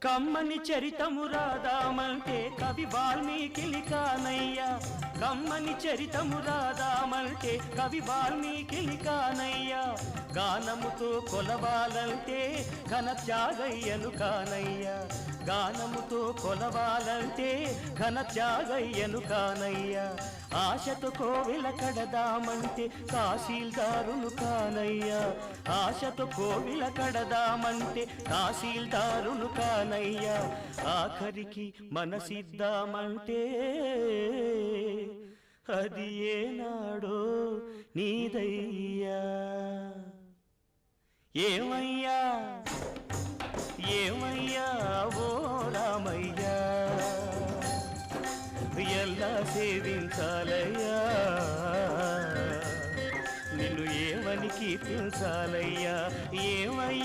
కమ్మని చరితము రాదామంటే కవి వాల్మీకి కానయ్యా కమ్మని చరితము రాదామంటే కవి వాల్మీకి కానయ్యా గానముతో కొలవాలంటే ఘన త్యాగయ్యను కానయ్యా గానముతో కొలవాలంటే ఘన త్యాగయ్యను కానయ్యా ఆశతో కోవెల కడదామంటే తహసీల్దారును కానయ్యా ఆశతో కోవెల కడదామంటే తహసీల్దారును కానయ్యా ఆఖరికి మనసిద్దామంటే అది ఏనాడో నీదయ్యా ఏమయ్యా ఏమయ్యా ఓ రామయ్యా ఎలా సేవించాలయ్యా నిన్ను ఏమని కీర్తించాలయ్యా ఏమయ్యా